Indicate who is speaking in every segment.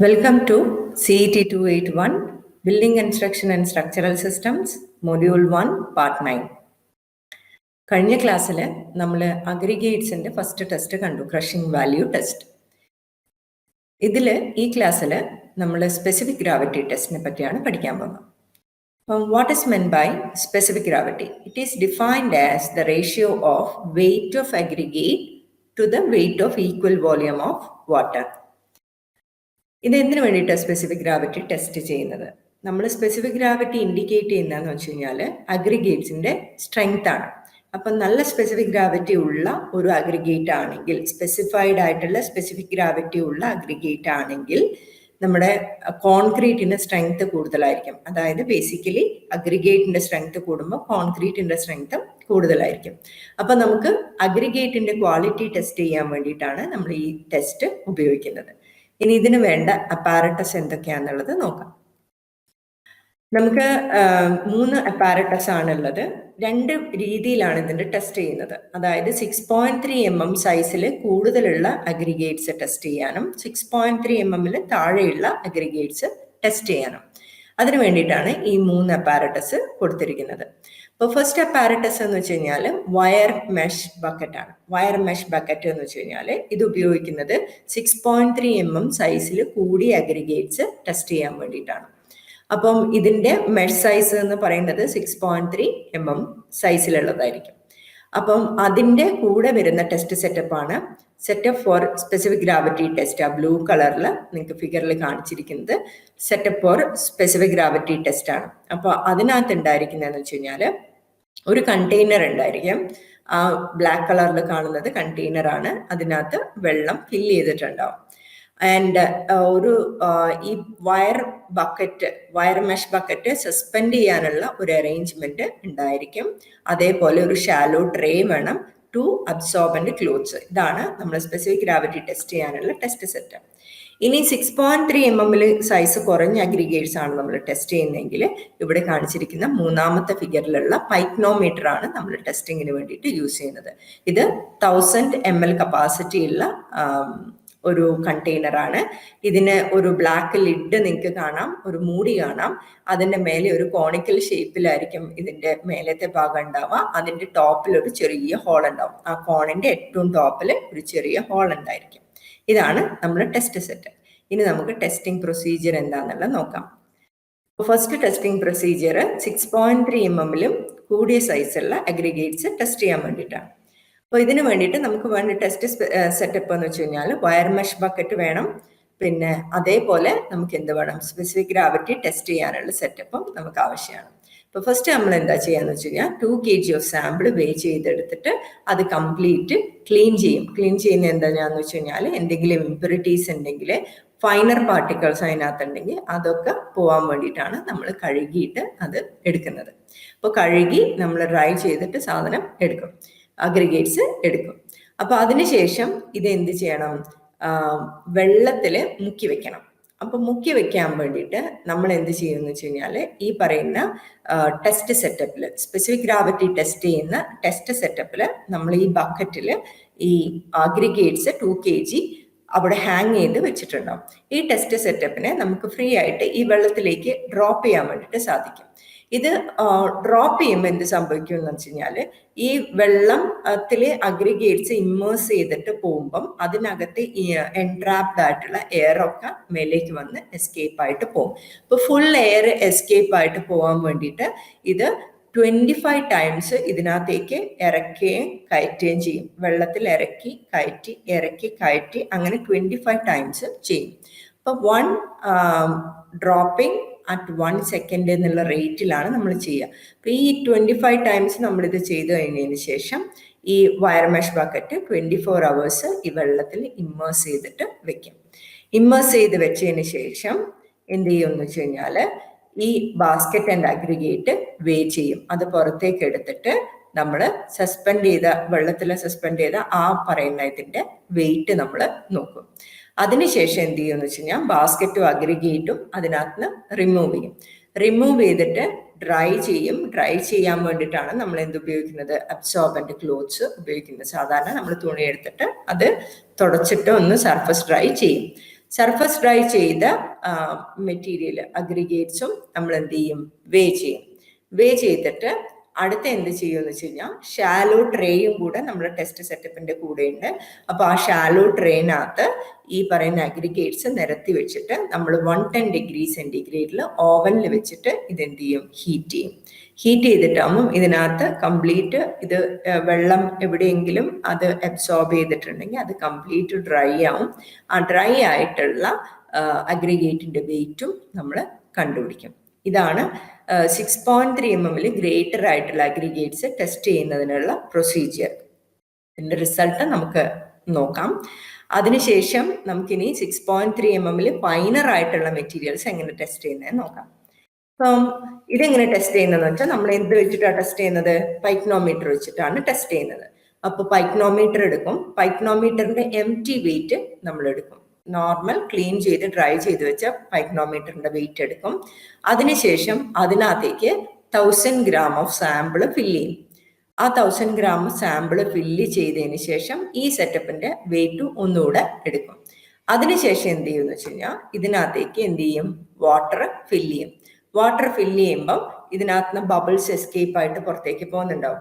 Speaker 1: Welcome to CET 281 Building Construction and Structural Systems Module 1 Part 9. കഴിഞ്ഞ ക്ലാസ്സിൽ നമ്മൾ അഗ്രിഗേറ്റ്സിൻ്റെ first test കണ്ടു, ക്രഷിംഗ് വാല്യൂ ടെസ്റ്റ്. ഈ ക്ലാസ്സിൽ നമ്മൾ സ്പെസിഫിക് ഗ്രാവിറ്റി ടെസ്റ്റിനെ പറ്റിയാണ് പഠിക്കാൻ പോകുന്നത്. അപ്പം what is meant by specific gravity? It is defined as the ratio of weight of aggregate to the weight of equal volume of water. ഇത് എന്തിനു വേണ്ടിയിട്ടാണ് സ്പെസിഫിക് ഗ്രാവിറ്റി ടെസ്റ്റ് ചെയ്യുന്നത്? നമ്മൾ സ്പെസിഫിക് ഗ്രാവിറ്റി ഇൻഡിക്കേറ്റ് ചെയ്യുന്നതെന്ന് വെച്ച് കഴിഞ്ഞാൽ അഗ്രിഗേറ്റ്സിൻ്റെ സ്ട്രെങ്ത് ആണ്. അപ്പം നല്ല സ്പെസിഫിക് ഗ്രാവിറ്റി ഉള്ള ഒരു അഗ്രിഗേറ്റ് ആണെങ്കിൽ, സ്പെസിഫൈഡ് ആയിട്ടുള്ള സ്പെസിഫിക് ഗ്രാവിറ്റി ഉള്ള അഗ്രിഗേറ്റ് ആണെങ്കിൽ നമ്മുടെ കോൺക്രീറ്റിൻ്റെ സ്ട്രെങ്ത് കൂടുതലായിരിക്കും. അതായത് ബേസിക്കലി അഗ്രിഗേറ്റിൻ്റെ സ്ട്രെങ്ത് കൂടുമ്പോൾ കോൺക്രീറ്റിൻ്റെ സ്ട്രെങ്ത് കൂടുതലായിരിക്കും. അപ്പം നമുക്ക് അഗ്രിഗേറ്റിൻ്റെ ക്വാളിറ്റി ടെസ്റ്റ് ചെയ്യാൻ വേണ്ടിയിട്ടാണ് നമ്മൾ ഈ ടെസ്റ്റ് ഉപയോഗിക്കുന്നത്. ഇനി ഇതിന് വേണ്ട അപ്പാരറ്റസ് എന്തൊക്കെയാണെന്നുള്ളത് നോക്കാം. നമുക്ക് 3 അപ്പാരറ്റസ് ആണുള്ളത്. 2 രീതിയിലാണ് ഇതിൻ്റെ ടെസ്റ്റ് ചെയ്യുന്നത്. അതായത് 6.3 mm സൈസിൽ കൂടുതലുള്ള അഗ്രിഗേറ്റ്സ് ടെസ്റ്റ് ചെയ്യാനും 6.3 mm താഴെയുള്ള അഗ്രിഗേറ്റ്സ് ടെസ്റ്റ് ചെയ്യാനും. അതിനു വേണ്ടിയിട്ടാണ് ഈ 3 അപ്പാരറ്റസ് കൊടുത്തിരിക്കുന്നത്. അപ്പോൾ ഫസ്റ്റ് അപ്പാരറ്റസ് എന്ന് വെച്ച് കഴിഞ്ഞാൽ വയർ മെഷ് ബക്കറ്റാണ്. വയർ മെഷ് ബക്കറ്റ് എന്ന് വെച്ച് കഴിഞ്ഞാൽ ഇത് ഉപയോഗിക്കുന്നത് 6.3 mm സൈസിൽ കൂടിയ അഗ്രിഗേറ്റ്സ് ടെസ്റ്റ് ചെയ്യാൻ വേണ്ടിയിട്ടാണ്. അപ്പം ഇതിൻ്റെ മെഷ് സൈസ് എന്ന് പറയുന്നത് 6.3 mm സൈസിലുള്ളതായിരിക്കും. അപ്പം അതിൻ്റെ കൂടെ വരുന്ന ടെസ്റ്റ് സെറ്റപ്പാണ് setup four specific gravity test. ആ ബ്ലൂ കളറിൽ നിങ്ങൾക്ക് ഫിഗറിൽ കാണിച്ചിരിക്കുന്നത് setup four specific gravity test ആണ്. അപ്പോൾ അതിനകത്ത് ഉണ്ടായിരിക്കുന്നതെന്ന് വെച്ച് കഴിഞ്ഞാൽ ഒരു കണ്ടെയ്നർ ഉണ്ടായിരിക്കും. ആ ബ്ലാക്ക് കളറിൽ കാണുന്നത് കണ്ടെയ്നർ ആണ്. അതിനകത്ത് വെള്ളം ഫില്ല് ചെയ്തിട്ടുണ്ടാവും. ആൻഡ് ഈ വയർ മെഷ് ബക്കറ്റ് സസ്പെൻഡ് ചെയ്യാനുള്ള ഒരു അറേഞ്ച്മെന്റ് ഉണ്ടായിരിക്കും. അതേപോലെ ഒരു ഷാലോ ട്രേ വേണം ടു അബ്സോർബന്റ് ക്ലോത്ത്സ്. ഇതാണ് നമ്മൾ സ്പെസിഫിക് ഗ്രാവിറ്റി ടെസ്റ്റ് ചെയ്യാനുള്ള ടെസ്റ്റ് സെറ്റ്. ഇനി 6.3 mm സൈസ് കുറഞ്ഞ അഗ്രിഗേറ്റ്സ് ആണ് നമ്മൾ ടെസ്റ്റ് ചെയ്യുന്നതെങ്കിൽ ഇവിടെ കാണിച്ചിരിക്കുന്ന 3ാമത്തെ ഫിഗറിലുള്ള പൈക്നോമീറ്റർ ആണ് നമ്മൾ ടെസ്റ്റിങ്ങിന് വേണ്ടിയിട്ട് യൂസ് ചെയ്യുന്നത്. ഇത് 1000 ml കപ്പാസിറ്റി ഉള്ള ഒരു കണ്ടെയ്നർ ആണ്. ഇതിന് ഒരു ബ്ലാക്ക് ലിഡ് നിങ്ങൾക്ക് കാണാം, ഒരു മൂടി കാണാം. അതിൻ്റെ മേലെ ഒരു കോണിക്കൽ ഷേപ്പിലായിരിക്കും ഇതിൻ്റെ മേലത്തെ ഭാഗം ഉണ്ടാവുക. അതിൻ്റെ ടോപ്പിൽ ഒരു ചെറിയ ഹോൾ ഉണ്ടാവും. ആ കോണിൻ്റെ ഏറ്റവും ടോപ്പിൽ ഒരു ചെറിയ ഹോൾ ഉണ്ടായിരിക്കും. ഇതാണ് നമ്മുടെ ടെസ്റ്റ് സെറ്റ്. ഇനി നമുക്ക് ടെസ്റ്റിംഗ് പ്രൊസീജിയർ എന്താണെന്നുള്ളത് നോക്കാം. ഫസ്റ്റ് ടെസ്റ്റിംഗ് പ്രൊസീജിയർ 6.3 mm കൂടിയ സൈസുള്ള അഗ്രിഗേറ്റ്സ് ടെസ്റ്റ് ചെയ്യാൻ വേണ്ടിയിട്ടാണ്. അപ്പോൾ ഇതിന് വേണ്ടിയിട്ട് നമുക്ക് വേണ്ട ടെസ്റ്റ് സെറ്റപ്പ് എന്ന് വെച്ച് കഴിഞ്ഞാൽ വയർ മെഷ് ബക്കറ്റ് വേണം. പിന്നെ അതേപോലെ നമുക്ക് എന്ത് വേണം, സ്പെസിഫിക് ഗ്രാവിറ്റി ടെസ്റ്റ് ചെയ്യാനുള്ള സെറ്റപ്പും നമുക്ക് ആവശ്യമാണ്. ഇപ്പോൾ ഫസ്റ്റ് നമ്മൾ എന്താ ചെയ്യാന്ന് വെച്ച് കഴിഞ്ഞാൽ 2 kg ഓഫ് സാമ്പിൾ വേ ചെയ്തെടുത്തിട്ട് അത് കംപ്ലീറ്റ് ക്ലീൻ ചെയ്യും. ക്ലീൻ ചെയ്യുന്ന എന്താണെന്ന് വെച്ച് കഴിഞ്ഞാൽ എന്തെങ്കിലും ഇംപ്യൂരിറ്റീസ് ഉണ്ടെങ്കിൽ, ഫൈനർ പാർട്ടിക്കിൾസ് അതിനകത്തുണ്ടെങ്കിൽ അതൊക്കെ പോകാൻ വേണ്ടിയിട്ടാണ് നമ്മൾ കഴുകിയിട്ട് അത് എടുക്കുന്നത്. അപ്പോൾ കഴുകി നമ്മൾ ഡ്രൈ ചെയ്തിട്ട് സാധനം എടുക്കും, അഗ്രിഗേറ്റ്സ് എടുക്കും. അപ്പോൾ അതിനുശേഷം ഇത് എന്ത് ചെയ്യണം, വെള്ളത്തിൽ മുക്കി വെക്കണം. അപ്പം മുക്കി വെക്കാൻ വേണ്ടിയിട്ട് നമ്മൾ എന്ത് ചെയ്യുമെന്ന് വെച്ച് കഴിഞ്ഞാൽ ഈ പറയുന്ന ടെസ്റ്റ് സെറ്റപ്പിൽ, സ്പെസിഫിക് ഗ്രാവിറ്റി ടെസ്റ്റ് ചെയ്യുന്ന ടെസ്റ്റ് സെറ്റപ്പിൽ നമ്മൾ ഈ ബക്കറ്റിൽ ഈ അഗ്രിഗേറ്റ്സ് 2 kg അവിടെ ഹാങ് ചെയ്ത് വെച്ചിട്ടുണ്ടാവും. ഈ ടെസ്റ്റ് സെറ്റപ്പിനെ നമുക്ക് ഫ്രീ ആയിട്ട് ഈ വെള്ളത്തിലേക്ക് ഡ്രോപ്പ് ചെയ്യാൻ വേണ്ടിയിട്ട് സാധിക്കും. ഇത് ഡ്രോപ്പ് ചെയ്യുമ്പോൾ എന്ത് സംഭവിക്കും എന്ന് വെച്ച് കഴിഞ്ഞാൽ ഈ വെള്ളത്തിലെ അഗ്രിഗേറ്റ്സ് ഇമ്മേഴ്സ് ചെയ്തിട്ട് പോകുമ്പം അതിനകത്ത് എൻട്രാപ്ഡ് ആയിട്ടുള്ള എയറൊക്കെ മേലേക്ക് വന്ന് എസ്കേപ്പ് ആയിട്ട് പോകും. അപ്പോൾ ഫുൾ എയർ എസ്കേപ്പ് ആയിട്ട് പോകാൻ വേണ്ടിയിട്ട് ഇത് 25 ടൈംസ് ഇതിനകത്തേക്ക് ഇറക്കുകയും കയറ്റുകയും ചെയ്യും. വെള്ളത്തിൽ ഇറക്കി കയറ്റി ഇറക്കി കയറ്റി അങ്ങനെ 25 ടൈംസ് ചെയ്യും. അപ്പോൾ 1 ഡ്രോപ്പിംഗ് അറ്റ് 1 സെക്കൻഡ് എന്നുള്ള റേറ്റിലാണ് നമ്മൾ ചെയ്യുക. അപ്പോൾ ഈ 25 ടൈംസ് നമ്മളിത് ചെയ്ത് കഴിഞ്ഞതിന് ശേഷം ഈ വയർ മെഷ് ബക്കറ്റ് 24 hours ഈ വെള്ളത്തിൽ ഇമ്മേഴ്സ് ചെയ്തിട്ട് വെക്കും. ഇമ്മേഴ്സ് ചെയ്ത് വെച്ചതിന് ശേഷം എന്ത് ചെയ്യുമെന്ന് വെച്ച് കഴിഞ്ഞാൽ ഈ ബാസ്ക്കറ്റ് ആൻഡ് അഗ്രിഗേറ്റ് വേ ചെയ്യും. അത് പുറത്തേക്ക് എടുത്തിട്ട് നമ്മൾ വെള്ളത്തിൽ സസ്പെൻഡ് ചെയ്ത ആ പറയുന്ന ഇതിൻ്റെ വെയിറ്റ് നമ്മൾ നോക്കും. അതിനുശേഷം എന്ത് ചെയ്യുമെന്ന് വെച്ച് കഴിഞ്ഞാൽ ബാസ്ക്കറ്റും അഗ്രിഗേറ്റും അതിനകത്ത് റിമൂവ് ചെയ്യും. റിമൂവ് ചെയ്തിട്ട് ഡ്രൈ ചെയ്യും. ഡ്രൈ ചെയ്യാൻ വേണ്ടിയിട്ടാണ് നമ്മൾ എന്ത് ഉപയോഗിക്കുന്നത്, അബ്സോർബന്റ് ക്ലോത്ത്സ് ഉപയോഗിക്കുന്നത്. സാധാരണ നമ്മൾ തുണി എടുത്തിട്ട് അത് തുടച്ചിട്ട് ഒന്ന് സർഫസ് ഡ്രൈ ചെയ്യും. സർഫസ് ഡ്രൈ ചെയ്ത മെറ്റീരിയൽ അഗ്രിഗേറ്റ്സും നമ്മൾ എന്ത് ചെയ്യും, വേ ചെയ്യും. വേ ചെയ്തിട്ട് അടുത്ത എന്ത് ചെയ്യുമെന്ന് വെച്ച് കഴിഞ്ഞാൽ ഷാലോ ട്രേയും കൂടെ നമ്മുടെ ടെസ്റ്റ് സെറ്റപ്പിന്റെ കൂടെ ഉണ്ട്. അപ്പോൾ ആ ഷാലോ ട്രേനകത്ത് ഈ പറയുന്ന അഗ്രിഗേറ്റ്സ് നിരത്തി വെച്ചിട്ട് നമ്മൾ 110 ഡിഗ്രി സെന്റിഗ്രേഡിൽ ഓവനിൽ വെച്ചിട്ട് ഇതെന്ത് ചെയ്യും, ഹീറ്റ് ചെയ്യും. ഹീറ്റ് ചെയ്തിട്ടാകുമ്പം ഇതിനകത്ത് കംപ്ലീറ്റ് ഇത് വെള്ളം എവിടെയെങ്കിലും അത് അബ്സോർബ് ചെയ്തിട്ടുണ്ടെങ്കിൽ അത് കംപ്ലീറ്റ് ഡ്രൈ ആവും. ആ ഡ്രൈ ആയിട്ടുള്ള അഗ്രിഗേറ്റിന്റെ വെയിറ്റും നമ്മൾ കണ്ടുപിടിക്കും. ഇതാണ് 6.3 mm ഗ്രേറ്റർ ആയിട്ടുള്ള അഗ്രിഗേറ്റ്സ് ടെസ്റ്റ് ചെയ്യുന്നതിനുള്ള പ്രൊസീജിയർ. ഇതിന്റെ റിസൾട്ട് നമുക്ക് നോക്കാം. അതിനുശേഷം നമുക്കിനി 6.3 mm ഫൈനർ ആയിട്ടുള്ള മെറ്റീരിയൽസ് എങ്ങനെ ടെസ്റ്റ് ചെയ്യുന്നത് നോക്കാം. അപ്പം ഇതെങ്ങനെ ടെസ്റ്റ് ചെയ്യുന്നതെന്ന് വെച്ചാൽ നമ്മൾ എന്ത് വെച്ചിട്ടാണ് ടെസ്റ്റ് ചെയ്യുന്നത്, പൈക്നോമീറ്റർ വെച്ചിട്ടാണ് ടെസ്റ്റ് ചെയ്യുന്നത്. അപ്പോൾ പൈക്നോമീറ്റർ എടുക്കും. പൈക്നോമീറ്ററിന്റെ എംറ്റി വെയിറ്റ് നമ്മൾ എടുക്കും. നോർമൽ ക്ലീൻ ചെയ്ത് ഡ്രൈ ചെയ്ത് വെച്ച പൈക്നോമീറ്ററിന്റെ വെയിറ്റ് എടുക്കും. അതിനുശേഷം അതിനകത്തേക്ക് 1000 gram ഓഫ് സാമ്പിൾ ഫില്ല് ചെയ്യും. ആ 1000 gram സാമ്പിൾ ഫില്ല് ചെയ്തതിന് ശേഷം ഈ സെറ്റപ്പിന്റെ വെയിറ്റ് ഒന്നുകൂടെ എടുക്കും. അതിനുശേഷം എന്ത് ചെയ്യുമെന്ന് വെച്ച് കഴിഞ്ഞാൽ ഇതിനകത്തേക്ക് എന്ത് ചെയ്യും, വാട്ടർ ഫില്ല് ചെയ്യും. വാട്ടർ ഫില്ല് ചെയ്യുമ്പം ഇതിനകത്ത് നിന്ന് ബബിൾസ് എസ്കേപ്പ് ആയിട്ട് പുറത്തേക്ക് പോകുന്നുണ്ടാവും.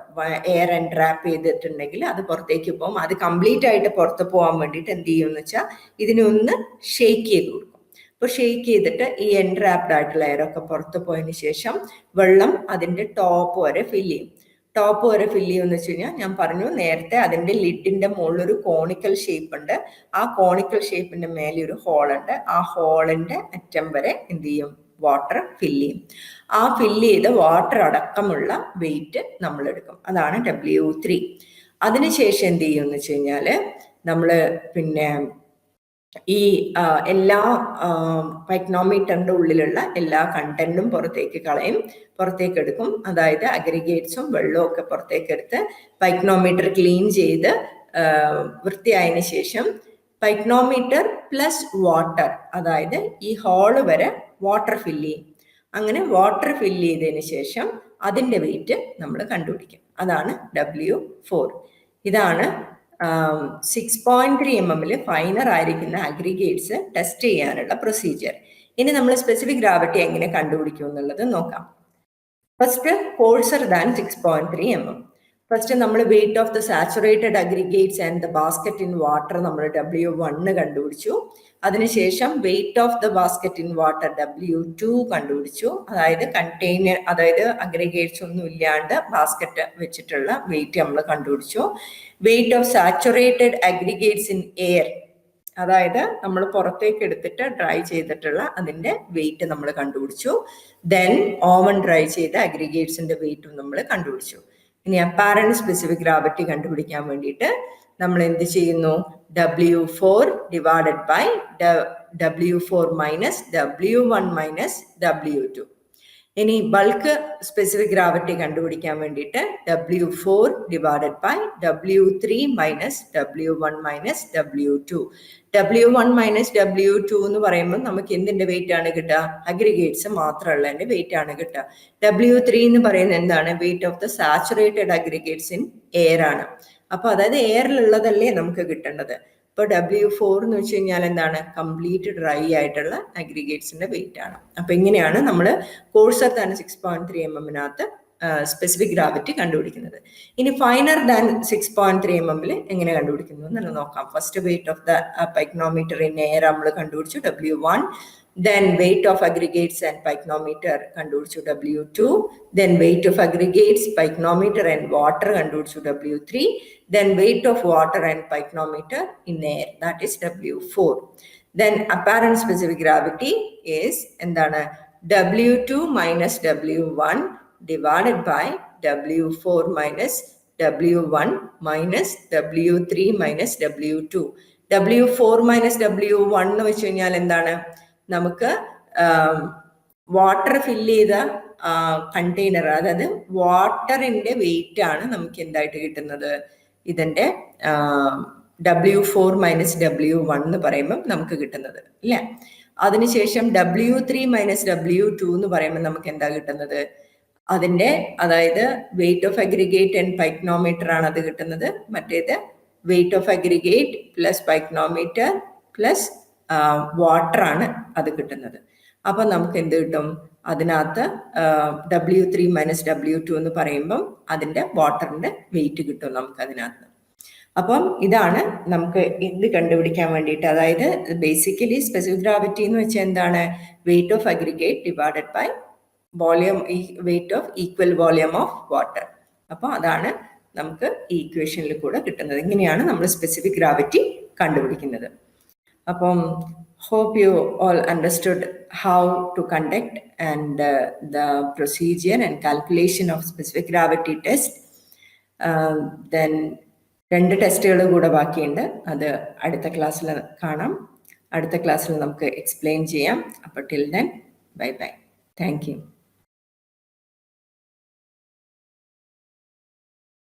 Speaker 1: എയർ എൻട്രാപ്പ് ചെയ്തിട്ടുണ്ടെങ്കിൽ അത് പുറത്തേക്ക് പോകും. അത് കംപ്ലീറ്റ് ആയിട്ട് പുറത്ത് പോകാൻ വേണ്ടിയിട്ട് എന്ത് ചെയ്യും എന്ന് വെച്ചാൽ ഇതിനെ ഒന്ന് ഷെയ്ക്ക് ചെയ്ത് കൊടുക്കും. അപ്പോൾ ഷെയ്ക്ക് ചെയ്തിട്ട് ഈ എൻട്രാപ്ഡ് ആയിട്ടുള്ള എയറൊക്കെ പുറത്ത് പോയതിന് ശേഷം വെള്ളം അതിൻ്റെ ടോപ്പ് വരെ ഫില്ല് ചെയ്യും. ടോപ്പ് വരെ ഫില്ല് ചെയ്യുമെന്ന് വെച്ച് കഴിഞ്ഞാൽ ഞാൻ പറഞ്ഞു നേരത്തെ അതിൻ്റെ ലിഡിൻ്റെ മുകളിലൊരു കോണിക്കൽ ഷേപ്പ് ഉണ്ട്. ആ കോണിക്കൽ ഷേപ്പിന്റെ മേലെ ഒരു ഹോളുണ്ട്. ആ ഹോളിന്റെ അറ്റം വരെ എന്ത് ചെയ്യും, വാട്ടർ ഫില്ല് ചെയ്യും. ആ ഫില്ല് ചെയ്ത വാട്ടർ അടക്കമുള്ള വെയിറ്റ് നമ്മൾ എടുക്കും. അതാണ് W3. അതിനുശേഷം എന്ത് ചെയ്യും എന്ന് വെച്ച് കഴിഞ്ഞാൽ നമ്മൾ പിന്നെ ഈ എല്ലാ പൈക്നോമീറ്ററിന്റെ ഉള്ളിലുള്ള എല്ലാ കണ്ടന്റും പുറത്തേക്ക് കളയും, പുറത്തേക്ക് എടുക്കും. അതായത് അഗ്രിഗേറ്റ്സും വെള്ളവും ഒക്കെ പുറത്തേക്ക് എടുത്ത് പൈക്നോമീറ്റർ ക്ലീൻ ചെയ്ത് വൃത്തിയായതിനു ശേഷം പൈക്നോമീറ്റർ പ്ലസ് വാട്ടർ, അതായത് ഈ ഹോള് വരെ വാട്ടർ ഫില്ല് ചെയ്യും. അങ്ങനെ വാട്ടർ ഫില്ല് ചെയ്തതിന് ശേഷം അതിൻ്റെ വെയിറ്റ് നമ്മൾ കണ്ടുപിടിക്കും. അതാണ് W4. ഇതാണ് 6.3 mm ഫൈനർ ആയിരിക്കുന്ന അഗ്രിഗേറ്റ്സ് ടെസ്റ്റ് ചെയ്യാനുള്ള പ്രൊസീജിയർ. ഇനി നമ്മൾ സ്പെസിഫിക് ഗ്രാവിറ്റി എങ്ങനെ കണ്ടുപിടിക്കും എന്നുള്ളത് നോക്കാം. First, coarser than 6.3 mm. First നമ്മൾ weight of the saturated aggregates and the basket in water നമ്മൾ W1 കണ്ടുപിടിച്ചു. അതിനുശേഷം weight of the basket in water W2 കണ്ടുപിടിച്ചു. അതായത് കണ്ടെയ്നർ, അതായത് അഗ്രിഗേറ്റ്സ് ഒന്നും ഇല്ലാണ്ട് ബാസ്ക്കറ്റ് വെച്ചിട്ടുള്ള വെയിറ്റ് നമ്മൾ കണ്ടുപിടിച്ചു. Weight of saturated aggregates in air, അതായത് നമ്മൾ പുറത്തേക്ക് എടുത്തിട്ട് ഡ്രൈ ചെയ്തിട്ടുള്ള അതിന്റെ വെയിറ്റ് നമ്മൾ കണ്ടുപിടിച്ചു. ദെൻ ഓവൻ ഡ്രൈ ചെയ്ത അഗ്രിഗേറ്റ്സിന്റെ വെയിറ്റും നമ്മൾ കണ്ടുപിടിച്ചു. ഇനി അപ്പാരന്റ് സ്പെസിഫിക് ഗ്രാവിറ്റി കണ്ടുപിടിക്കാൻ വേണ്ടിയിട്ട് നമ്മൾ എന്ത് ചെയ്യുന്നു, W4 divided by W4 minus W1 minus W2. ഇനി ബൾക്ക് സ്പെസിഫിക് ഗ്രാവിറ്റി കണ്ടുപിടിക്കാൻ വേണ്ടിയിട്ട് W4 divided by W3 minus W1 minus W2. W1 minus W2 എന്ന് പറയുമ്പോൾ നമുക്ക് എന്തിന്റെ വെയിറ്റ് ആണ് കിട്ടുക, അഗ്രിഗേറ്റ്സ് മാത്രമുള്ളതിന്റെ വെയിറ്റ് ആണ് കിട്ടുക. W3 എന്ന് പറയുന്നത് എന്താണ്, weight of the saturated aggregates in air ആണ്. അപ്പൊ അതായത് എയറിലുള്ളതല്ലേ നമുക്ക് കിട്ടേണ്ടത്. ഇപ്പൊ W4 എന്ന് വെച്ച് കഴിഞ്ഞാൽ എന്താണ്, കംപ്ലീറ്റ് ഡ്രൈ ആയിട്ടുള്ള അഗ്രിഗേറ്റ്സിന്റെ വെയിറ്റ് ആണ്. അപ്പൊ ഇങ്ങനെയാണ് നമ്മൾ കോഴ്സർ ദാൻ 6.3 mm സ്പെസിഫിക് ഗ്രാവിറ്റി കണ്ടുപിടിക്കുന്നത്. ഇനി ഫൈനർ ദാൻ 6.3 mm എങ്ങനെ കണ്ടുപിടിക്കുന്നു എന്ന് നോക്കാം. First wait of the pycnometer in air നമ്മൾ കണ്ടുപിടിച്ചു, W1. Then weight of aggregates and pyknometer കണ്ടുപിടിച്ചു, W2. Then weight of aggregates, pyknometer and water കണ്ടുപിടിച്ചു, W3. Then weight of water and pyknometer in air, that is W4. Then apparent specific gravity is എന്താണ്, W2 minus W1 divided by W4 minus W1 minus W3 minus W2. W4 minus W1 എന്ന് വെച്ച് കഴിഞ്ഞാൽ എന്താണ്, നമുക്ക് water fill ചെയ്ത container, അതായത് വാട്ടറിന്റെ wait ആണ് നമുക്ക് എന്തായിട്ട് കിട്ടുന്നത്, ഇതിന്റെ W4 മൈനസ് W1 എന്ന് പറയുമ്പോൾ നമുക്ക് കിട്ടുന്നത് ഇല്ലേ. അതിനുശേഷം W3 മൈനസ് W2 എന്ന് പറയുമ്പോൾ നമുക്ക് എന്താ കിട്ടുന്നത്, അതിന്റെ അതായത് weight of aggregate and pycnometer ആണ് അത് കിട്ടുന്നത്. മറ്റേത് weight of aggregate plus pycnometer plus വാട്ടറാണ് അത് കിട്ടുന്നത്. അപ്പം നമുക്ക് എന്ത് കിട്ടും? അതിനകത്ത് W3 - W2 എന്ന് പറയുമ്പം അതിൻ്റെ വാട്ടറിൻ്റെ വെയിറ്റ് കിട്ടും നമുക്ക് അതിനകത്ത്. അപ്പം ഇതാണ് നമുക്ക് ഇത് കണ്ടുപിടിക്കാൻ വേണ്ടിയിട്ട്, അതായത് ബേസിക്കലി സ്പെസിഫിക് ഗ്രാവിറ്റി എന്ന് വെച്ചാൽ എന്താണ്? Weight of aggregate divided by volume, weight of equal volume of water. അപ്പോൾ അതാണ് നമുക്ക് ഈ ഇക്വേഷനിൽ കൂടെ കിട്ടുന്നത്. ഇങ്ങനെയാണ് നമ്മൾ സ്പെസിഫിക് ഗ്രാവിറ്റി കണ്ടുപിടിക്കുന്നത്. അപ്പം hope you all understood how to conduct and the procedure and calculation of specific gravity test. Then 2 ടെസ്റ്റുകൾ കൂടെ ബാക്കിയുണ്ട്. അത് അടുത്ത ക്ലാസ്സിൽ കാണാം. അടുത്ത ക്ലാസ്സിൽ നമുക്ക് എക്സ്പ്ലെയിൻ ചെയ്യാം. അപ്പോൾ till then bye bye. Thank you.